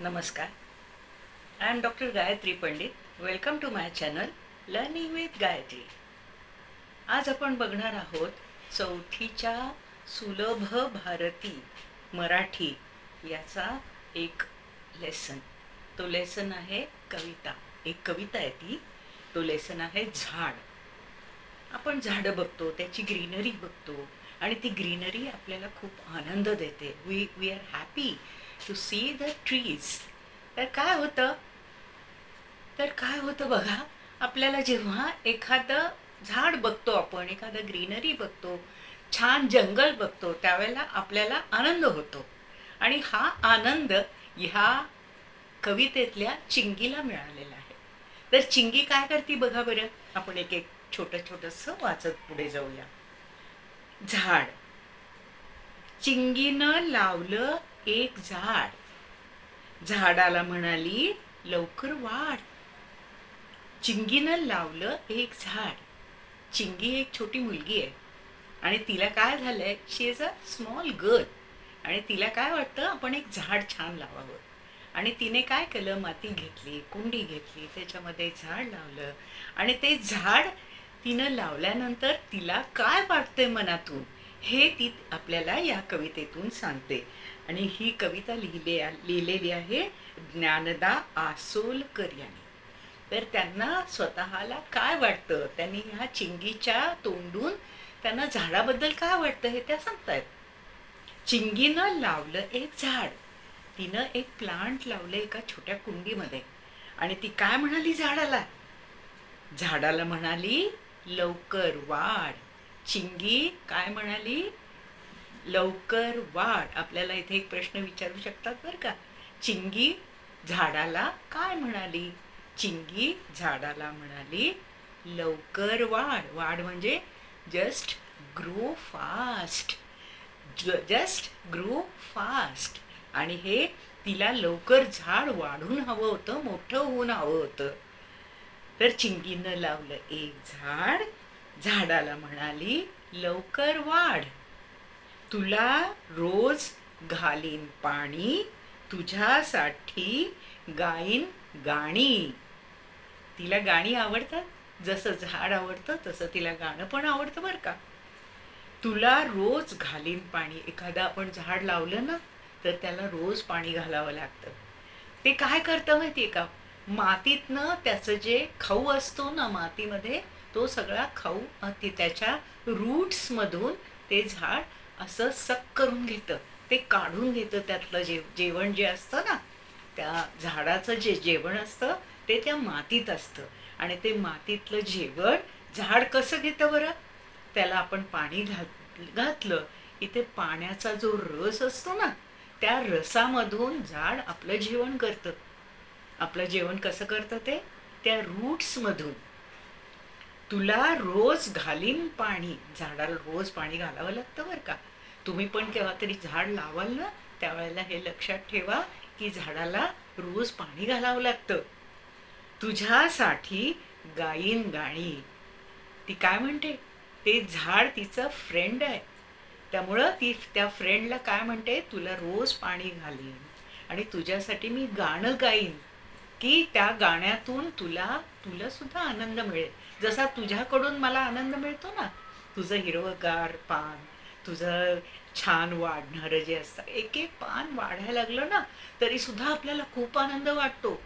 नमस्कार. I am Dr. Gayatri Pandit. Welcome to my channel Learning with Gayatri. आज आपण बघणार आहोत चौथीच्या सुलभ भारती मराठी याचा एक लेसन. तो लेसन आहे कविता. एक कविता आहे ती. तो लेसन आहे झाड. आपण झाडं बघतो, त्याची ग्रीनरी बघतो आणि ती ग्रीनरी आपल्याला खूप आनंद देते. We are happy to see the trees. तर काय होतं बघा, आपल्याला जेव्हा एखादं झाड बघतो, आपण एखादं ग्रीनरी बघतो, छान जंगल बघतो, त्यावेळेला आपल्याला आनंद होतो. आणि हा आनंद ह्या कवितेतल्या चिंगीला मिळालेला आहे. तर चिंगी काय करते बघा बरं. आपण एक एक छोटंसं वाचत पुढे जाऊया. झाड. चिंगीनं लावलं एक झाड, झाडाला म्हणाली लवकर वाढ. चिंगीनं लावलं एक झाड. चिंगी एक छोटी मुलगी आहे आणि तिला काय झालंय, शी इज अ स्मॉल गर्ल. आणि तिला काय वाटतं, आपण एक झाड छान लावावं. आणि तिने काय केलं, माती घेतली, कुंडी घेतली, त्याच्यामध्ये झाड लावलं. आणि ते झाड तिनं लावल्यानंतर तिला काय वाटतंय मनातून, हे ती आपल्याला या कवितेतून सांगते. आणि ही कविता लिहिलेली आहे ज्ञानदा आसोलकर यांनी. तर त्यांना स्वतःला काय वाटतं, त्यांनी ह्या चिंगीच्या तोंडून त्यांना झाडाबद्दल काय वाटतं हे त्या सांगतायत. चिंगीनं लावलं एक झाड. तिनं एक प्लांट लावलं एका छोट्या कुंडीमध्ये. आणि ती काय म्हणाली झाडाला म्हणाली लवकर वाढ. चिंगी काय म्हणाली, लवकर वाढ. आपल्याला इथे एक प्रश्न विचारू शकतात बरं का. चिंगी झाडाला काय म्हणाली. चिंगी झाडाला म्हणाली लवकर वाढ. वाढ म्हणजे just grow fast. Just grow fast. आणि हे तिला लवकर झाड वाढून हवं होतं, मोठं होऊन हवं होतं. तर चिंगीनं लावलं एक झाड, झाडाला म्हणाली लवकर वाढ. तुला रोज घालीन पाणी, तुझ्यासाठी गाईन गाणी. तिला गाणी आवडतात. जसं झाड आवडतं तसं तिला गाणं पण आवडतं बरं का. तुला रोज घालीन पाणी. एखादं आपण झाड लावलं ना, तर त्याला रोज पाणी घालावं लागतं. ते काय करतं माहितीये का, मातीतनं त्याचं जे खाऊ असतो ना मातीमध्ये, तो सगळा खाऊ त्याच्या रूट्स मधून ते झाड असं सक करून घेतं. ते काढून घेतं. त्यातलं जेवण जे असतं ना, त्या झाडाचं जे जेवण असतं ते त्या मातीत असतं. आणि ते मातीतलं जेवण झाड कसं घेतं बरं. त्याला आपण पाणी घातलं, इथे पाण्याचा जो रस असतो ना, त्या रसामधून झाड आपलं जेवण करतं. आपलं जेवण कसं करतं ते, त्या रूट्स मधून. तुला रोज घालीन पाणी. झाडाला रोज पाणी घालावं लागतं बरं का. तुम्ही पण केव्हा तरी झाड लावाल ना, त्यावेळेला हे लक्षात ठेवा की झाडाला रोज पाणी घालावं लागतं. तुझ्यासाठी गाईन गाणी. ती काय म्हणते, ते झाड तिचं फ्रेंड आहे. त्यामुळं ती त्या फ्रेंडला काय म्हणते, तुला रोज पाणी घालीन आणि तुझ्यासाठी मी गाणं गाईन, की त्या गाण्यातून तुला सुद्धा आनंद मिळेल. जसा तुझ्याकडून मला आनंद मिळतो ना, तुझं हिरवगार पान, तुझं छान वाढणारं जे असतं, एक एक पान वाढायला लागलं ना तरी सुद्धा आपल्याला खूप आनंद वाटतो.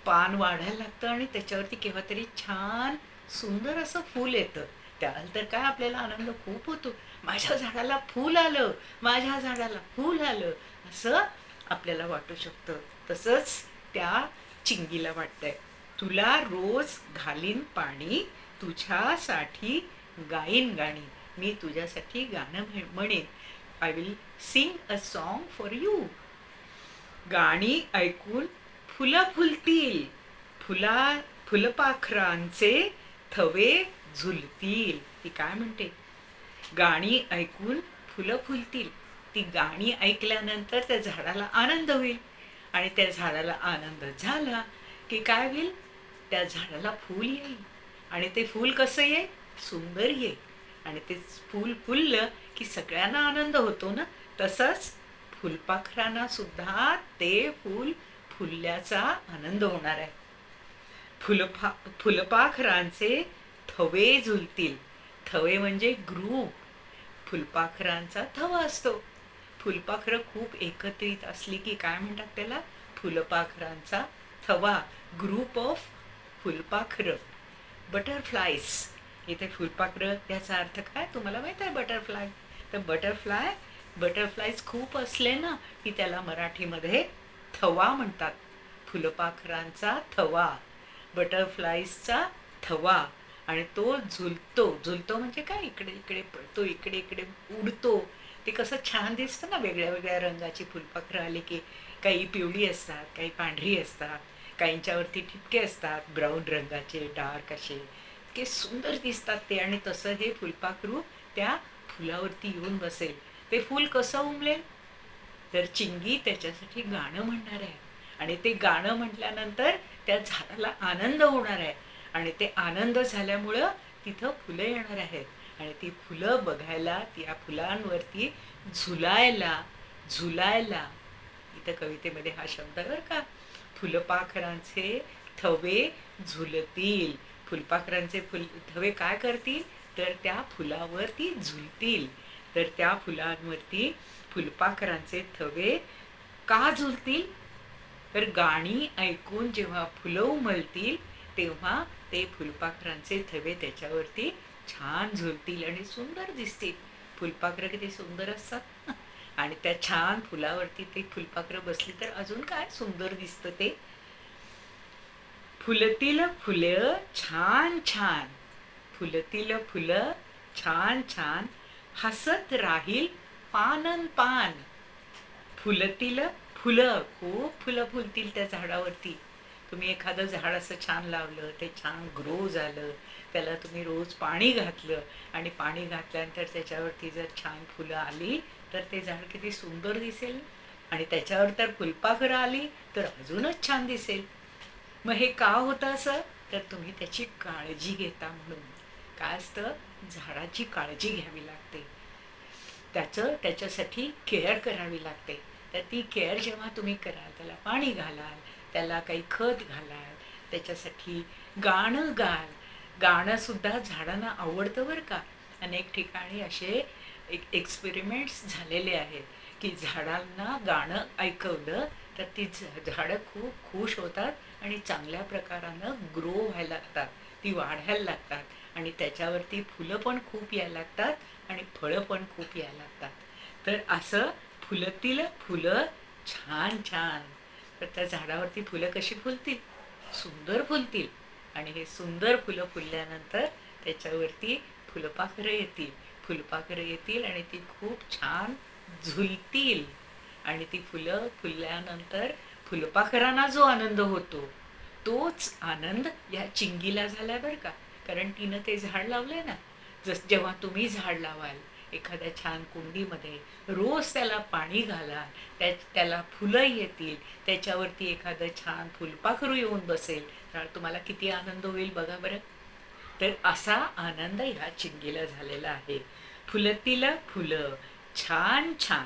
पान वाढायला लागतं आणि त्याच्यावरती केव्हा तरी छान सुंदर असं फूल येतं. त्यावेळेला तर काय आपल्याला आनंद खूप होतो. माझ्या झाडाला फूल आलं, माझ्या झाडाला फूल आलं, असं आपल्याला वाटू शकतं. तसंच त्या चिंगीला वाटतंय. तुला रोज घालीन पाणी, तुझ्यासाठी गाईन गाणी. मी तुझ्यासाठी गाणं म्हणेन. I will sing a song for you. गाणी ऐकून फुलं फुलतील, फुलपाखरांचे थवे झुलतील. ती काय म्हणते, गाणी ऐकून फुलं फुलतील. ती गाणी ऐकल्यानंतर त्या झाडाला आनंद होईल. आणि त्या झाडाला आनंद झाला की काय होईल, त्या झाडाला फूल येईल. आणि ते फूल कसं येईल, सुंदर येईल. आणि ते फूल फुललं की सगळ्यांना आनंद होतो ना. तसंच फुलपाखरांना सुद्धा ते फूल फुलल्याचा आनंद होणार आहे. फुलपाखरांचे थवे झुलतील. थवे म्हणजे ग्रुप. फुलपाखरांचा थवा असतो. फुलपाखरं खूप एकत्रित असली की काय म्हणतात त्याला? फुलपाखरांचा थवा. ग्रुप ऑफ फुलपाखरं. बटरफ्लायज. इथे फुलपाखरं याचा अर्थ काय तुम्हाला माहित आहे? बटरफ्लाय. तर बटरफ्लायज खूप असले ना की त्याला मराठीमध्ये थवा म्हणतात. फुलपाखरांचा थवा, बटरफ्लायजचा थवा. आणि तो झुलतो म्हणजे काय? इकडे इकडे पळतो, इकडे इकडे उडतो. ते कसं छान दिसतं ना. वेगळ्या वेगळ्या रंगाची फुलपाखरं आली की काही पिवळी असतात, काही पांढरी असतात, काहींच्यावरती ठिपके असतात ब्राऊन रंगाचे, डार्क असे. इतके सुंदर दिसतात ते. आणि तसं हे फुलपाखरू त्या फुलावरती येऊन बसेल. ते फूल कसं उमलेल? तर चिंगी त्याच्यासाठी गाणं म्हणणार आहे. आणि ते गाणं म्हटल्यानंतर त्या झाडाला आनंद होणार आहे. आणि ते आनंद झाल्यामुळं तिथं फुलं येणार आहेत. आणि ती फुलं बघायला, त्या फुलांवरती झुलायला. इथं कवितेमध्ये हा शब्द बरं का. फुलपाखरांचे थवे झुलतील. फुलपाखरांचे थवे काय करतील? तर त्या फुलावरती झुलतील. तर त्या फुलांवरती फुलपाखरांचे थवे का झुलतील? तर गाणी ऐकून जेव्हा फुलं उमलतील तेव्हा ते फुलपाखरांचे थवे त्याच्यावरती छान झुलतील आणि सुंदर दिसतील. फुलपाखरं किती सुंदर असतात ना. आणि त्या छान फुलावरती ते फुलपाखरं बसली तर अजून काय सुंदर दिसतं ते. फुलतील फुलं छान छान, फुलतील फुलं छान छान, हसत राहील पानन पान. फुलतील फुलं, खूप फुलं फुलतील त्या झाडावरती. तुम्ही एखादं झाड असं छान लावलं, ते छान ग्रो झालं, त्याला तुम्ही रोज पाणी घातलं आणि पाणी घातल्यानंतर त्याच्यावरती जर छान फुलं आली तर ते झाड किती सुंदर दिसेल. आणि त्याच्यावर तर फुलपाखरं आली तर अजूनच छान दिसेल. मग हे का होतं असं? तर तुम्ही त्याची काळजी घेता म्हणून. काय असतं? झाडाची काळजी घ्यावी लागते. त्याच्यासाठी केअर करावी लागते. तर ती केअर जेव्हा तुम्ही कराल, त्याला पाणी घालाल, त्याला काही खत घालाल, त्याच्यासाठी गाणं गाल. गाणं सुद्धा झाडांना आवडतं बरं का. अनेक ठिकाणी असे एक्सपेरिमेंट्स झालेले आहेत की झाडांना गाणं ऐकवलं तर ती झाडं खूप खुश होतात आणि चांगल्या प्रकारानं ग्रो व्हायला लागतात, ती वाढायला लागतात आणि त्याच्यावरती फुलं पण खूप यायला लागतात आणि फळं पण खूप यायला लागतात. तर असं फुलतील फुलं छान छान. तर त्या झाडावरती फुलं कशी फुलतील? सुंदर फुलतील. आणि हे सुंदर फुलं फुलल्यानंतर त्याच्यावरती फुलपाखरं येतील आणि ती खूप छान झुलतील. आणि ती फुलं फुलल्यानंतर फुलपाखरांना जो आनंद होतो तोच आनंद या चिंगीला झाला बरं का. कारण तिनं ते झाड लावलंय ना. जेव्हा तुम्ही झाड लावाल एखाद्या छान कुंडीमध्ये, रोज त्याला पाणी घालाल, त्याला फुलं येतील, त्याच्यावरती एखादं छान फुलपाखरू येऊन बसेल तर तुम्हाला किती आनंद होईल बघा बरं. तर असा आनंद ह्या चिंगीला झालेला आहे. फुलतील फुलं छान छान,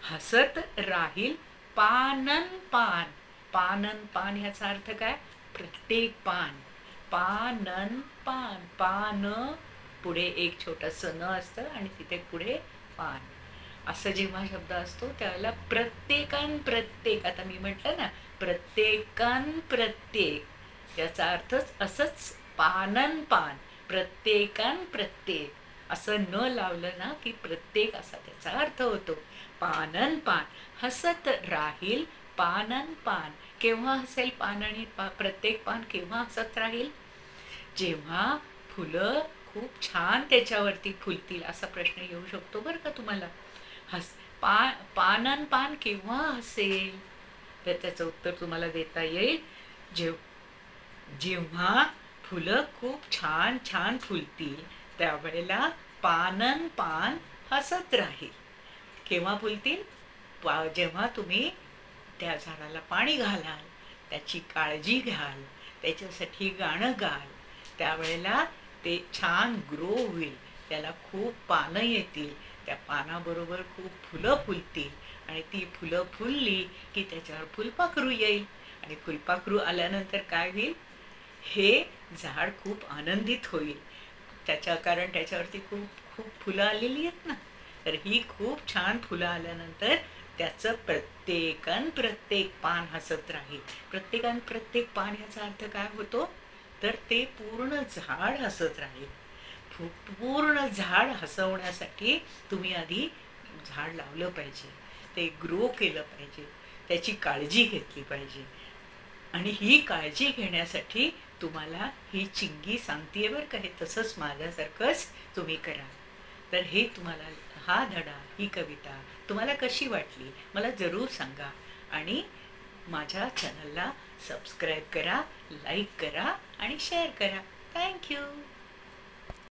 हसत राहील पानन पान. पानन पान ह्याचा अर्थ काय? प्रत्येक पान. पानन पान. पान पुढे एक छोटंसं न असतं आणि तिथे पुढे पान. असं जेव्हा शब्द असतो त्यावेळेला प्रत्येकान प्रत्येक, आता मी म्हटलं ना प्रत्येकान प्रत्येक, याचा अर्थच असंच पानन पान. प्रत्येकान प्रत्येक असं न लावलं ना की प्रत्येक असा त्याचा अर्थ होतो. पानन पान, हसत राहील पानन पान. केव्हा हसेल पान आणि प्रत्येक पान केव्हा हसत राहील? जेव्हा फुलं खूप छान त्याच्यावरती फुलतील. असा प्रश्न येऊ शकतो बरं का तुम्हाला. पानन पान केव्हा हसेल? तर त्याचं उत्तर तुम्हाला देता येईल जेव्हा फुलं खूप छान छान फुलतील त्यावेळेला पानन पान हसत राहील. केव्हा फुलतील? जेव्हा तुम्ही त्या झाडाला पाणी घालाल, त्याची काळजी घ्याल, त्याच्यासाठी गाणं गाल, त्यावेळेला ते छान ग्रो होईल. त्याला खूप पानं येतील, त्या पानाबरोबर खूप फुलं फुलतील आणि ती फुलं फुलली की त्याच्यावर फुलपाखरू येईल आणि फुलपाखरू आल्यानंतर काय होईल, हे झाड खूप आनंदित होईल. कारण त्याच्यावरती खूप खूप फुलं आलेली आहेत ना. तर ही खूप छान फुलं आल्यानंतर त्याचं प्रत्येक पान हसत राहील. प्रत्येक पान याचा अर्थ काय होतो, तर ते पूर्ण झाड हसत राहील. पूर्ण झाड हसवण्यासाठी तुम्ही आधी झाड लावलं पाहिजे, ते ग्रो केलं पाहिजे, त्याची काळजी घेतली पाहिजे. आणि ही काळजी घेण्यासाठी तुम्हाला ही चिंगी सांगतेय बरं का, हे तसंच माझ्यासारखंच तुम्ही करा. तर हे तुम्हाला हा धडा, ही कविता तुम्हाला कशी वाटली मला जरूर सांगा. आणि माझ्या चॅनलला सबस्क्राईब करा, लाईक करा आणि शेअर करा. थँक्यू.